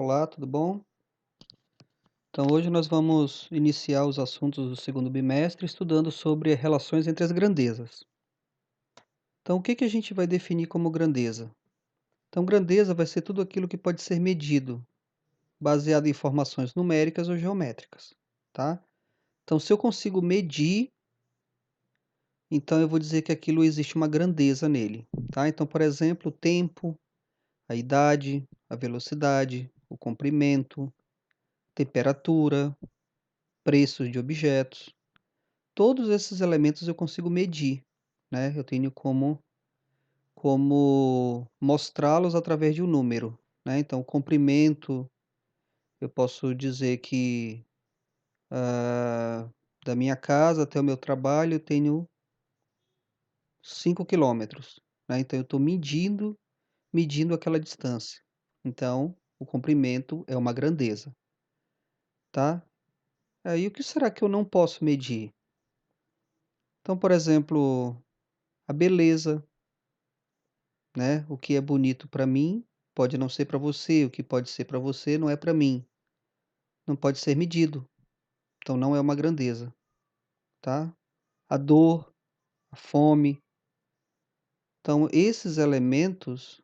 Olá, tudo bom? Então, hoje nós vamos iniciar os assuntos do segundo bimestre estudando sobre relações entre as grandezas. Então, o que que a gente vai definir como grandeza? Então, grandeza vai ser tudo aquilo que pode ser medido, baseado em informações numéricas ou geométricas, tá? Então, se eu consigo medir, então eu vou dizer que aquilo existe uma grandeza nele, tá? Então, por exemplo, o tempo, a idade, a velocidade, o comprimento, temperatura, preços de objetos. Todos esses elementos eu consigo medir, né, eu tenho como mostrá-los através de um número, né, então o comprimento, eu posso dizer que, da minha casa até o meu trabalho eu tenho 5 quilômetros, né, então eu estou medindo aquela distância. Então, o comprimento é uma grandeza, tá. Aí o que será que eu não posso medir? Então, por exemplo, a beleza. Né, o que é bonito para mim, pode não ser para você, o que pode ser para você não é para mim, não pode ser medido, então não é uma grandeza, tá. A dor, a fome, então esses elementos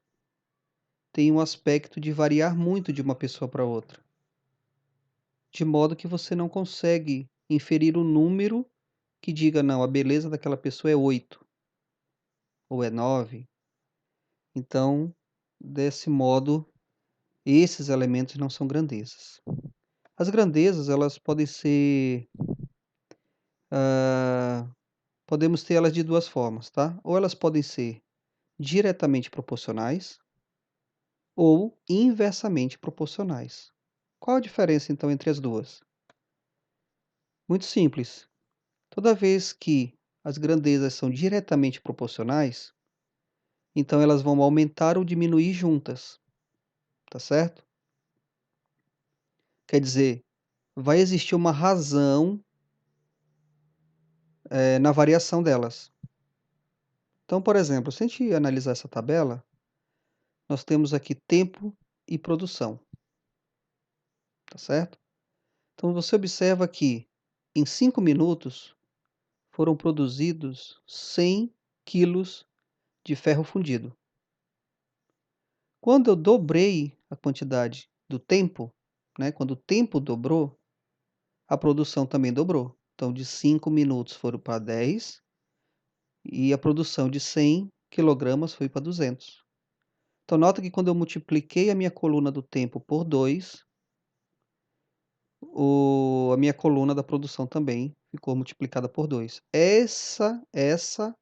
têm um aspecto de variar muito de uma pessoa para outra, de modo que você não consegue inferir um número que diga: "Não, a beleza daquela pessoa é 8 ou é 9". Então, desse modo, esses elementos não são grandezas. As grandezas, elas podem ser, hã, podemos ter elas de 2 formas, tá. Ou elas podem ser diretamente proporcionais ou inversamente proporcionais. Qual a diferença, então, entre as 2? Muito simples, toda vez que as grandezas são diretamente proporcionais, então elas vão aumentar ou diminuir juntas, tá certo? Quer dizer, vai existir uma razão, na variação delas. Então, por exemplo, se a gente analisar essa tabela, nós temos aqui tempo e produção, tá certo? Então você observa que em 5 minutos foram produzidos 100 quilos de ferro fundido. Quando eu dobrei a quantidade do tempo, né, quando o tempo dobrou, a produção também dobrou. Então de 5 minutos foram para 10 e a produção de 100 quilogramas foi para 200. Então nota que quando eu multipliquei a minha coluna do tempo por 2, a minha coluna da produção também ficou multiplicada por 2. Essa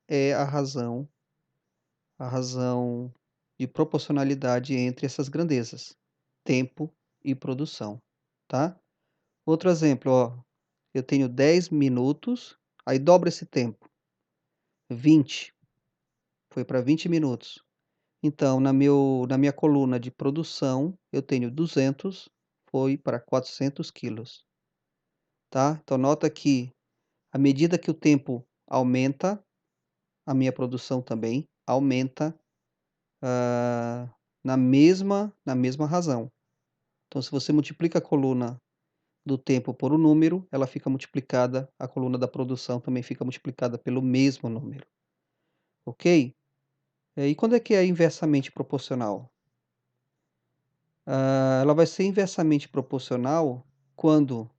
é a razão de proporcionalidade entre essas grandezas, tempo e produção, tá. Outro exemplo, ó, eu tenho 10 minutos, aí dobra esse tempo, 20, foi para 20 minutos. Então na minha coluna de produção, eu tenho 200, foi para 400 quilos, tá. Então nota que à medida que o tempo aumenta, a minha produção também aumenta, na mesma razão. Então, se você multiplica a coluna do tempo por um número, ela fica multiplicada, a coluna da produção também fica multiplicada pelo mesmo número, ok? E quando é que é inversamente proporcional? Ela vai ser inversamente proporcional quando,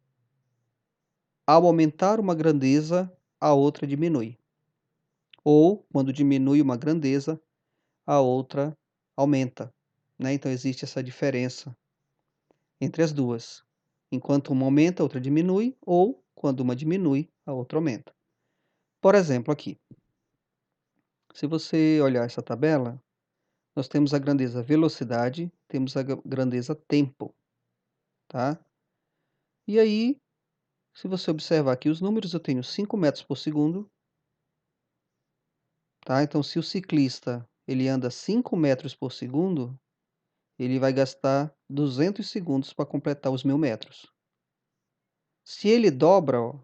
ao aumentar uma grandeza, a outra diminui, ou quando diminui uma grandeza, a outra aumenta, né, então existe essa diferença entre as 2. Enquanto uma aumenta, a outra diminui, ou quando uma diminui, a outra aumenta. Por exemplo, aqui, se você olhar essa tabela, nós temos a grandeza velocidade, temos a grandeza tempo, tá. E aí, se você observar aqui os números, eu tenho 5 metros por segundo, tá. Então se o ciclista, ele anda 5 metros por segundo, ele vai gastar 200 segundos para completar os 1000 metros. Se ele dobra, ó,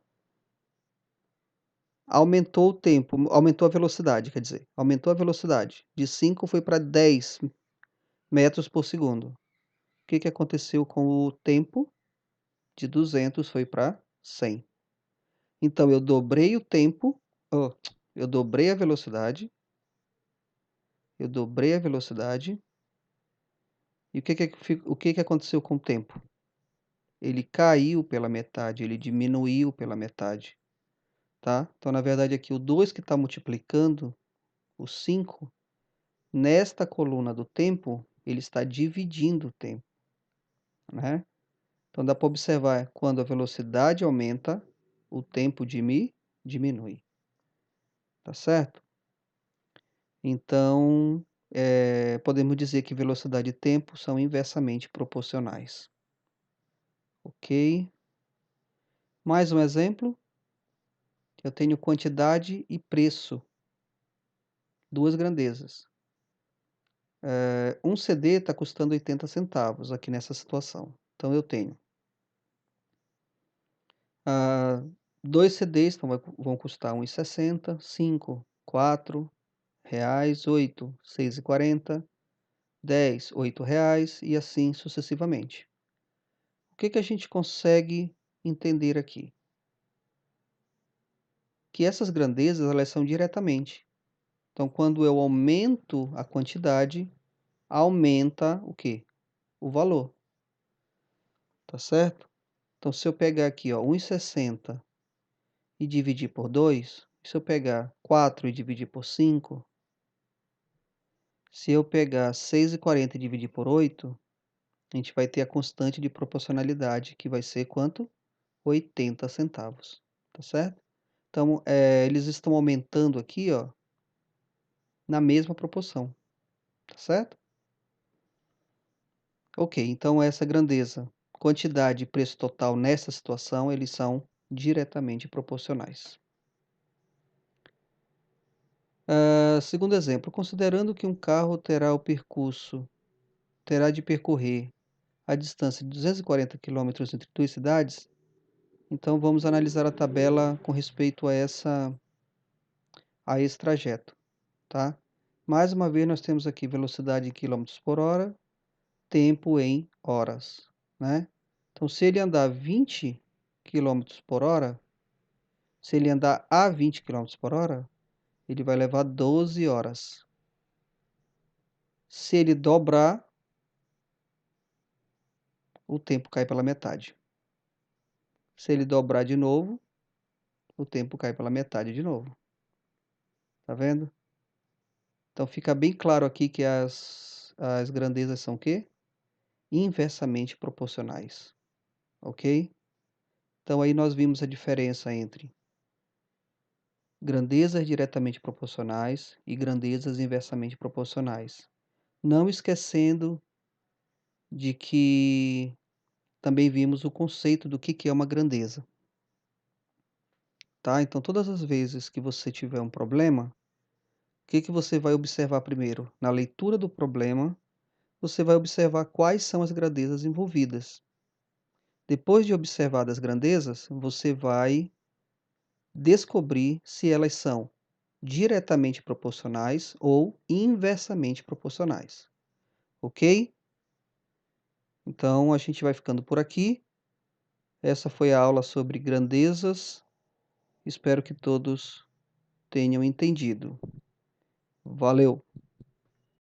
aumentou o tempo, aumentou a velocidade, quer dizer, aumentou a velocidade, de 5 foi para 10 metros por segundo. O que aconteceu com o tempo? De 200 foi para 100. Então eu dobrei o tempo, eu dobrei a velocidade, e o que que aconteceu com o tempo? Ele caiu pela metade, ele diminuiu pela metade, tá? Então, na verdade, aqui o 2 que está multiplicando o 5, nesta coluna do tempo, ele está dividindo o tempo, né? Então dá para observar, quando a velocidade aumenta, o tempo diminui, tá certo? Então, podemos dizer que velocidade e tempo são inversamente proporcionais. Ok? Mais um exemplo. Eu tenho quantidade e preço, duas grandezas. Um CD está custando 80 centavos aqui nessa situação. Então eu tenho dois CDs, então vão custar 1,60, 5, 4 reais, 8, 6,40, 10, 8 reais e assim sucessivamente. O que que a gente consegue entender aqui? Que essas grandezas, elas são diretamente. Então, quando eu aumento a quantidade, aumenta o quê? O valor. Tá certo? Então, se eu pegar aqui, ó, 1,60 e dividir por 2, se eu pegar 4 e dividir por 5, se eu pegar 6,40 e dividir por 8, a gente vai ter a constante de proporcionalidade, que vai ser quanto? 80 centavos, tá certo? Então, eles estão aumentando aqui, ó, na mesma proporção, tá certo? Ok, então essa grandeza, quantidade e preço total nessa situação, eles são diretamente proporcionais. Segundo exemplo, considerando que um carro terá de percorrer a distância de 240 quilômetros entre duas cidades, então vamos analisar a tabela com respeito a esse trajeto, tá? Mais uma vez, nós temos aqui velocidade em quilômetros por hora, tempo em horas, né? Então, se ele andar 20 quilômetros por hora, se ele andar a 20 quilômetros por hora, ele vai levar 12 horas. Se ele dobrar, o tempo cai pela metade. Se ele dobrar de novo, o tempo cai pela metade de novo. Tá vendo? Então fica bem claro aqui que as grandezas são o quê? Inversamente proporcionais. Ok? Então aí nós vimos a diferença entre grandezas diretamente proporcionais e grandezas inversamente proporcionais. Não esquecendo de que também vimos o conceito do que é uma grandeza. Tá? Então, todas as vezes que você tiver um problema, o que você vai observar primeiro? Na leitura do problema, você vai observar quais são as grandezas envolvidas. Depois de observar as grandezas, você vai descobrir se elas são diretamente proporcionais ou inversamente proporcionais. Ok? Então, a gente vai ficando por aqui. Essa foi a aula sobre grandezas. Espero que todos tenham entendido. Valeu!